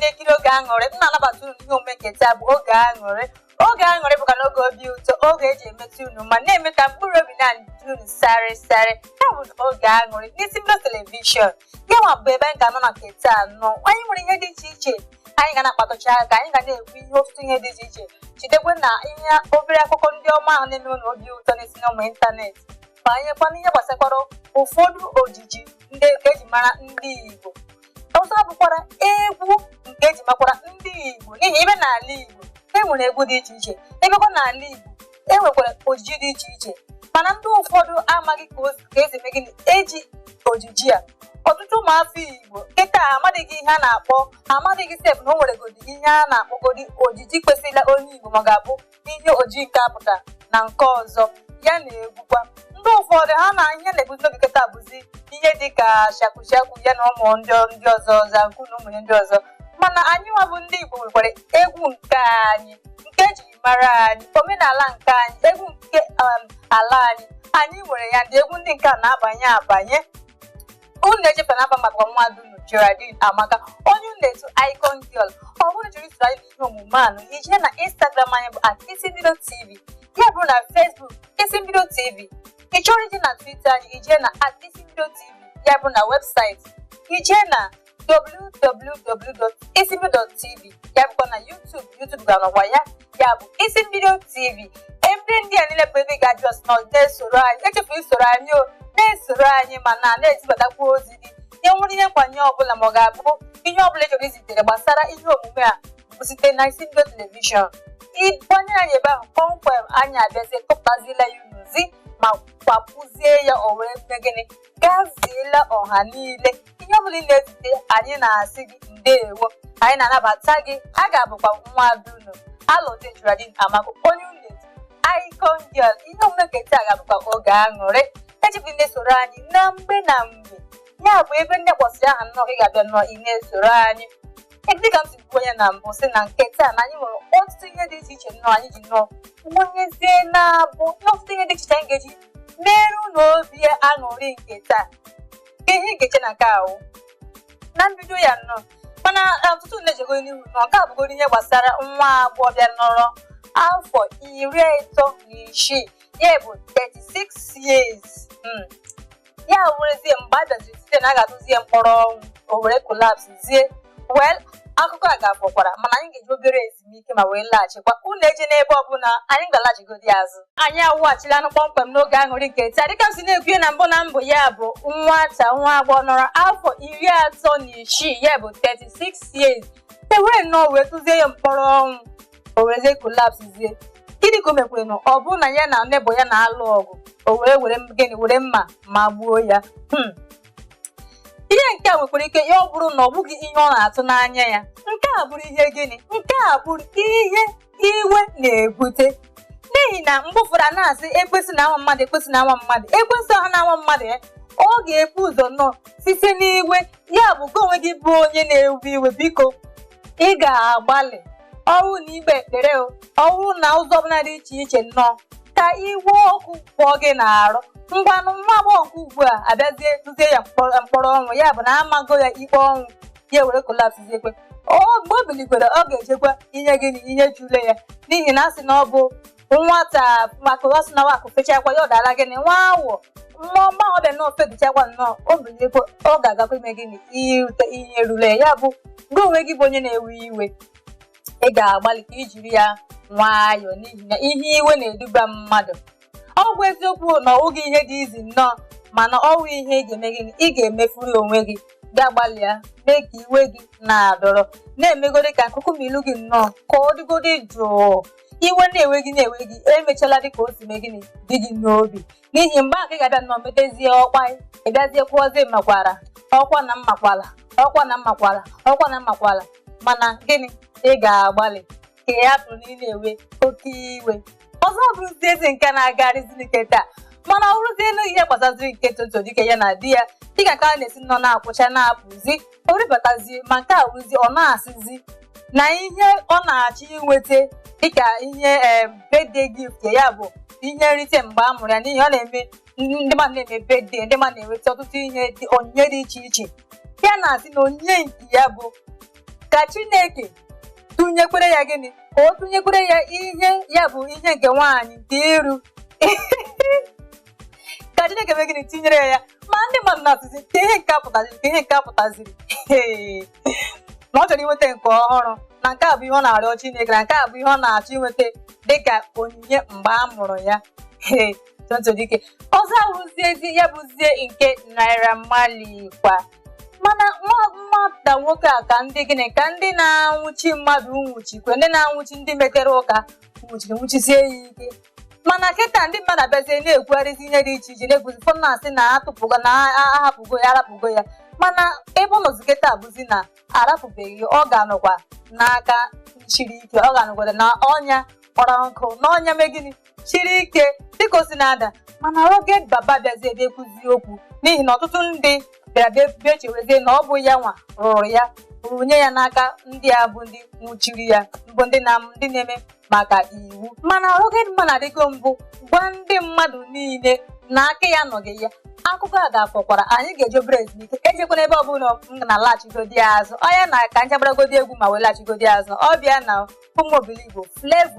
na-ekiri oge aṅụrị nna anabata unu ihe omume nke taa bụ oge aṅụrị. Oge aṅụrị bụkwa n'oge obi ụtọ, oge eji emetụ unu ma na-eme ka mkpụrụ obi na-adị unu sarịsarị. Ya bụ oge aṅụrị n'isi mbido telivishọn. Ya nwa bụ ebe anyị ga-anọ na nke taa nọ. Anyị nwere ihe dị iche iche anyị ga na-akpatọcha aka, anyị ga na-ekwu ihe ọtụtụ ihe dị iche iche. Jidekwe na ihe obere akụkọ ndị ọma ahụ na-eme unu obi ụtọ na-esi n'ụmụ ịntanetị. Banyekwa n'ihe gbasakwara ụfọdụ ojiji ndị nke eji mara ndị Igbo. Ọzọ bụkwara egwu nke eji makwara ndị Igbo, n'ihi ebe n'ala Igbo enwere egwu dị iche iche. Ebekwa n'ala Igbo enwekwara ojiji dị iche iche, mana ndị ụfọdụ amaghị ka esi eme gịnị eji ojiji a. Ọtụtụ ụmụafọ Igbo kịta amadịghị ihe a na-akpọ, amadịghị sef na o nwere godi ihe a na-akpọgodi ojiji kwesịrịla onye Igbo ma ọ ga-abụ ihe ojii nke apụta na nke ọzọ ya na-egwukwa. Ndị ụfọdụ ha na ihe na-ebuzi n'oge kịta bụzi ihe dịka shakushaku ya na ụmụ ndị ọzọ zanku na ụmụnye ndị ọzọ. Mana anyị nwa bụ ndị Igbo nwekwara egwu nke anyị, nke ejiri mara anyị, omenala nke anyị, egwu nke ala anyị nwere ya. Ndị egwu ndị nke a na-abanye unu na-echefula n'afa maka mmadụ unu Geraldine Amaka, onye unu na-etu Icon Girl. Ọ bụrụ jiri soro anyị n'ihe omume anụ ije na Instagram anyị bụ @isimbido.tv, ya bụrụ na Facebook Isimbido TV. Ị chọrọ ije na Twitter anyị ije na @isimbido.tv, ya bụ na webụsaịtị ije na www.isimbido.tv, ya bụkwa na YouTube ga-anọkwa ya bụ Isimbido TV. Ebe ndị a niile bụ ebe ga-ajụ ọsọ na-esoro anyị. Echefuru isoro anyị na-esoro anyị ma na-ezibatakwa ozi gị. Ihe nwere ihe nkwanye ọbụla ma ọ ga-abụ ihe ọbụla ị chọrọ izitere gbasara ihe omume a bụ site na Isimbido telivishọn. Ịgbanye anyị ebe ahụ kpọmkwem, anyị abịazie tụpụtazila ya unuzi ma kwapụzie ya o wee mee gịnị gaziela ọha niile. Ihe ọbụla ị na-ezite anyị na-asị gị ndeewo, anyị na-anabata gị. A ga-abụkwa nwa unu Alọde Geraldine Amaka, onye unu Icon Girl. Ihe omume nke taa ga-abụkwa oge aṅụrị. Echefula na-esoro anyị na mgbe ya bụ ebe ndị kpọsịrị aha nnọọ ị ga-abịa nnọọ ị na-esoro anyị. Dịka m si kwuo onye na mbụ sị na nke taa na anyị nwere ọtụtụ ihe dị iche iche nnọọ anyị ji nnọọ nwenyezie na-abụ n'ọtụtụ ihe dị iche iche anyị ga-eji merụ n'obi aṅụrị nke taa. Ihe ị ga-eche na nke ahụ na mbido ya nnọọ, mana ọtụtụ na-ejego n'ihu nọ nke a bụgoro ihe gbasara nwa agbọghọ bịa nọrọ afọ 36, ya bụ 36 years. Ya werezie mgbe a bịaziri site na a ga-atụzie mkpọrọ ọnwụ o were kolapsizie. Akụkọ a ga-afọkwara, mana anyị ga-eji obere ezumike ma wee laghachikwa. Unu eje n'ebe ọbụla, anyị ga-alaghachigodi azụ. Anyị awụghachila anụ kpọmkwem n'oge aṅụrị nke taa. Dịka m si na-ekwu na mbụ ya bụ nwa agbọghọ nọrọ afọ 36, ya bụ 36 years. Ewere nnọọ wee tụzie ya mkpọrọ ọnwụ o werezie kolapsizie. Gịnị ka o mekwere nọ? Ọ bụrụ na ya na nebo ya na-alụ ọgụ, o were mma ma gbuo ya. Ihe nke a nwekwara ike ya ọ bụrụ na ọ bụghị ihe ọ na-atụ n'anya ya. Nke a bụrụ ihe gịnị? Nke a bụrụ ihe iwe na-ebute. N'ihi na mgbe ụfọdụ a na-asị ekwesị na anwa mmadụ, ekwesị na anwa mmadụ, ekwesị ọha na anwa mmadụ ya. Ọ ga-ebu ụzọ nnọọ site n'iwe. Ya bụ ka onwe gị bụ onye na-ewe iwe, biko ị ga-agbalị ọrụ na igbe ekpere ọrụ na ụzọ ọbụla dị iche iche nnọọ ka iwe ọkụ pụọ gị na-arụ. Ngwanụ nwa agbọghọ nke ugbu a abịazie tụzie ya mkpọrọ ọnwụ, ya bụ na amago ya ikpe ọnwụ, ya were kolapsiziekwe. Mgbe o bilikwere ọ ga-ejekwa inye gịnị ihe jule ya, n'ihi na asị na ọ bụ nwata maka ọ sị na wakụ fechakwa ya ọ dara gịnị nwa awọ nwa ọbịa na ofe dịchakwa nnọọ o biliekwe ọ ga-agakwa ime gịnị ihe rule ya. Bụ mgbe onwe gị bụ onye na-ewe iwe, ị ga-agbalị ka ijiri ya nwayọọ, n'ihi na ihe iwe na-eduba mmadụ. Ọ bụ eziokwu na ọ bụghị ihe dị izi nnọọ, mana ọ bụ ihe ị ga-eme gịnị ị ga-emefuru onwe gị. Ga-agbalịa mee ka iwe gị na-adọrọ, na-emegodi ka nkụkụmilu gị nnọọ ka ọ dịgodi jụụ. Iwe na-ewe gị emechala dịka o si mee gịnị dị gị n'obi, n'ihi mgbe ahụ ị ga-abịa nnọọ metezie ọkwa ịbịazie kwuozie makwara ọkwa na mmakwala. Mana gịnị ị ga-agbalị ka ị hapụ na ị na-ewe oke iwe. Ọzọ bụrụzie ezi nke na-agarịzi nke taa, mana ọ bụrụzie elu ihe gbasaziri nke Tonto Dike ya na di ya, dịka ka a na-esi nnọọ na-akwụcha na-apụzi oribatazie ma nke a bụrụzie ọ na-asịzi na ihe ọ na-achọ inweta dịka ihe birthday gift ya bụ ihe nrite mgbe a mụrụ ya, n'ihi ọ na-eme ndị mmadụ na-eme birthday, ndị mmadụ na-enweta ọtụtụ ihe onyinye dị iche iche. Ya na-asị na onyinye nke ya bụ ka Chineke tụnyekwere ya gịnị ka o tụnyekwere ya ihe ya bụ ihe nke nwaanyị nke iru ka Chineke mee gịnị tinyere ya ma ndị mmadụ na-asịzi ka ihe nke apụtaziri ka ihe nke apụtaziri na ọ chọrọ inweta nke ọhụrụ na nke a bụ ihe ọ na-arịọ Chineke na nke a bụ ihe ọ na-achọ inweta dịka onyinye mgbe a mụrụ ya dike ọzọ abụziezi ya bụzie nke Naira Marley kwa mana nwata nwoke a ka ndị gịnị ka ndị na-anwụchi mmadụ nwụchikwe ndị na-anwụchi ndị metere ụka nwụchisie ya ike mana kịta ndị mmadụ abịazie na-ekwugharịzi ihe dị iche iche na-ekwuzi ụfọdụ na-asị na atụpụgo na arapụgo ya mana ebe ụlọzi kịta abụzi na arapụbeghị ọ ga-anọkwa n'aka siri ike ọ ga-anọkwara na ọnya kpọrọ nkụ na ọnya megịnị siri ike dịka o si na-ada mana Rugged Baba bịazie ebe ekwuzi okwu n'ihi na ọtụtụ ndị bịara bịa echewezie na ọ bụ ya nwa rụrụ ya rụrụ nye ya n'aka ndị a bụ ndị nwụchiri ya bụ ndị na-eme maka iwu mana Rugged Man adịgo mbụ gwa ndị mmadụ niile na aka ya nọghị ya akụkọ a ga-afọkwara anyị ga-eje obere ezumike ejekwana ebe ọbụla m na-alaghachigodi azụ ọ ya na ka nchabaragodi egwu ma welaghachigodi azụ ọ bịa na ụmụ Obiligbo Flavour